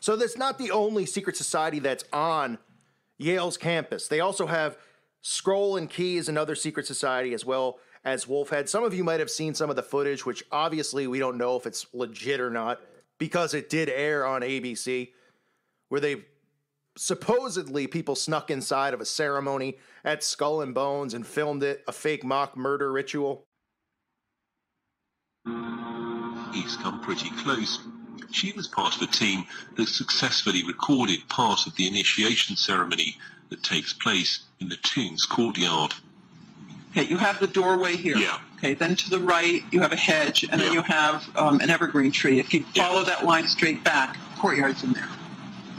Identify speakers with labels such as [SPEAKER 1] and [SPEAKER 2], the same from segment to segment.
[SPEAKER 1] So that's not the only secret society that's on Yale's campus. They also have Scroll and Key is another secret society, as well as Wolfhead. Some of you might have seen some of the footage, which obviously we don't know if it's legit or not, because it did air on ABC, where they supposedly people snuck inside of a ceremony at Skull and Bones and filmed it, a fake mock murder ritual.
[SPEAKER 2] He's come pretty close. She was part of a team that successfully recorded part of the initiation ceremony that takes place in the Tombs courtyard.
[SPEAKER 3] Okay, you have the doorway here.
[SPEAKER 2] Yeah.
[SPEAKER 3] Okay, then to the right you have a hedge, and then you have an evergreen tree. If you follow that line straight back, courtyard's in there.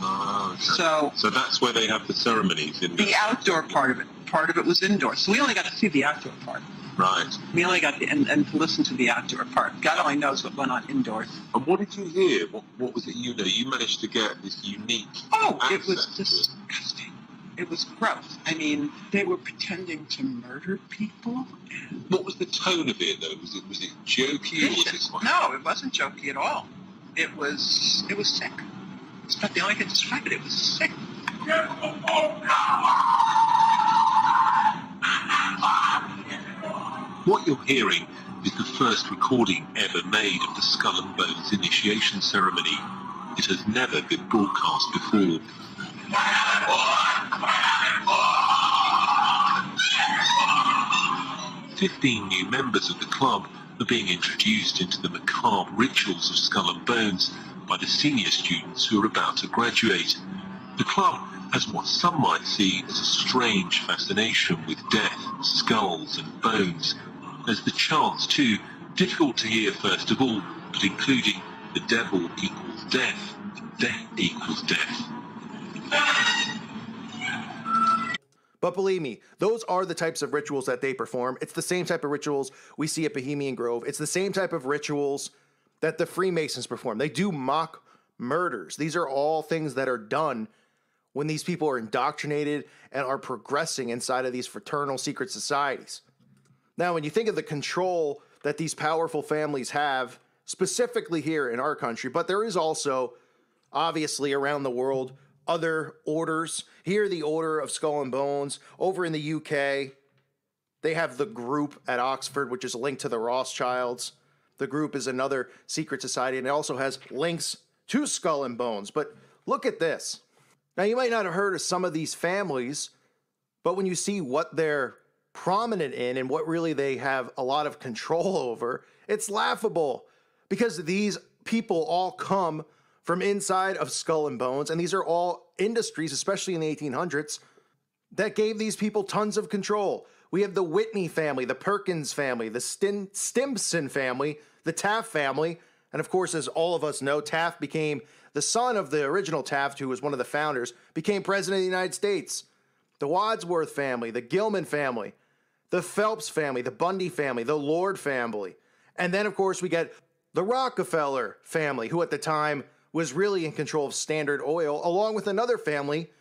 [SPEAKER 2] Oh, okay. So that's where they have the ceremonies in
[SPEAKER 3] the outdoor part of it. Part of it was indoor, so we only got to see the outdoor part.
[SPEAKER 2] Right.
[SPEAKER 3] We only got and to listen to the outdoor part. God only knows what went on indoors.
[SPEAKER 2] And what did you hear? What was it you know? You managed to get this unique
[SPEAKER 3] it was disgusting. It was gross. I mean, they were pretending to murder people.
[SPEAKER 2] What was the tone of it, though? Was it jokey? Or was it quite...
[SPEAKER 3] No, it wasn't jokey at all. It was sick. It's not the only way to describe it. It was sick.
[SPEAKER 2] What you're hearing is the first recording ever made of the Skull and Bones initiation ceremony. It has never been broadcast before. 15 new members of the club are being introduced into the macabre rituals of Skull and Bones by the senior students who are about to graduate. The club has what some might see as a strange fascination with death, skulls and bones. There's the chants too, difficult to hear first of all, but including the devil equals death, death equals death.
[SPEAKER 1] But believe me, those are the types of rituals that they perform. It's the same type of rituals we see at Bohemian Grove. It's the same type of rituals that the Freemasons perform. They do mock murders. These are all things that are done when these people are indoctrinated and are progressing inside of these fraternal secret societies. Now, when you think of the control that these powerful families have, specifically here in our country, but there is also, obviously, around the world, other orders. Here, the Order of Skull and Bones. Over in the UK, they have the Group at Oxford, which is linked to the Rothschilds. The Group is another secret society, and it also has links to Skull and Bones. But look at this. Now, you might not have heard of some of these families, but when you see what they're prominent in and what really they have a lot of control over, it's laughable, because these people all come from inside of Skull and Bones, and these are all industries, especially in the 1800s, that gave these people tons of control. We have the Whitney family, the Perkins family, the Stimson family, the Taft family, and of course, as all of us know, Taft became the son of the original Taft, who was one of the founders, became president of the United States. The Wadsworth family, the Gilman family, the Phelps family, the Bundy family, the Lord family. And then, of course, we get the Rockefeller family, who at the time was really in control of Standard Oil, along with another family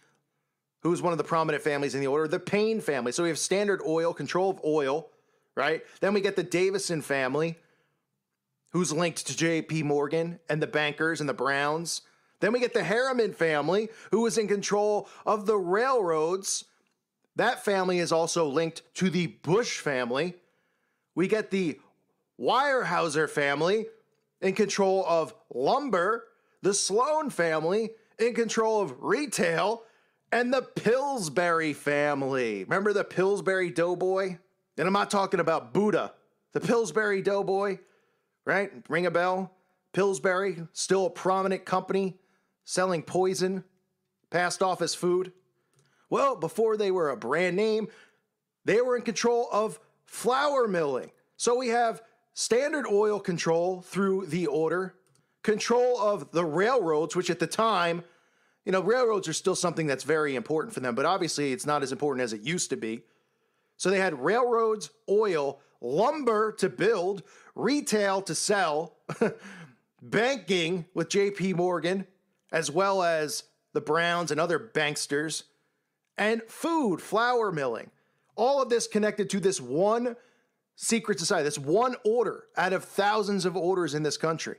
[SPEAKER 1] who was one of the prominent families in the order, the Payne family. So we have Standard Oil, control of oil, right? Then we get the Davison family, who's linked to J.P. Morgan and the bankers and the Browns. Then we get the Harriman family, who was in control of the railroads. That family is also linked to the Bush family. We get the Weyerhaeuser family in control of lumber, the Sloan family in control of retail, and the Pillsbury family. Remember the Pillsbury Doughboy? And I'm not talking about Buddha. The Pillsbury Doughboy, right? Ring a bell? Pillsbury, still a prominent company, selling poison, passed off as food. Well, before they were a brand name, they were in control of flour milling. So we have Standard Oil control through the order, control of the railroads, which at the time, you know, railroads are still something that's very important for them, but obviously it's not as important as it used to be. So they had railroads, oil, lumber to build, retail to sell, banking with J.P. Morgan, as well as the Browns and other banksters, and food, flour milling. All of this connected to this one secret society, this one order out of thousands of orders in this country.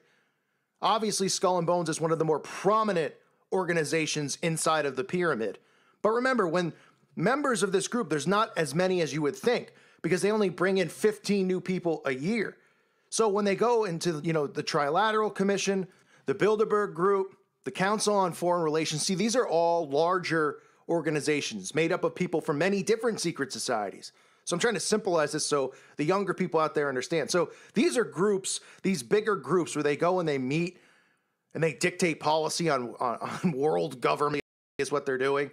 [SPEAKER 1] Obviously, Skull and Bones is one of the more prominent organizations inside of the pyramid. But remember, when members of this group, there's not as many as you would think because they only bring in 15 new people a year. So when they go into, the Trilateral Commission, the Bilderberg Group, the Council on Foreign Relations, see, these are all larger organizations made up of people from many different secret societies. So I'm trying to symbolize this so the younger people out there understand. So these are groups, these bigger groups where they go and they meet and they dictate policy on world government is what they're doing.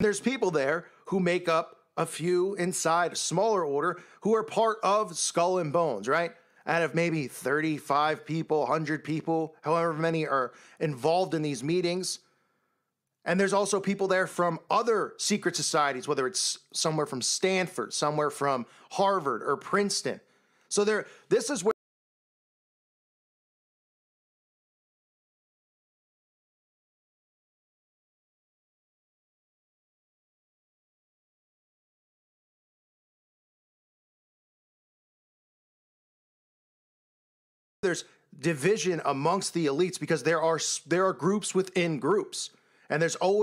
[SPEAKER 1] There's people there who make up a few inside a smaller order who are part of Skull and Bones, right? Out of maybe 35 people, 100 people, however many are involved in these meetings. And there's also people there from other secret societies, whether it's somewhere from Stanford, somewhere from Harvard or Princeton. So this is where there's division amongst the elites because there are groups within groups, and there's always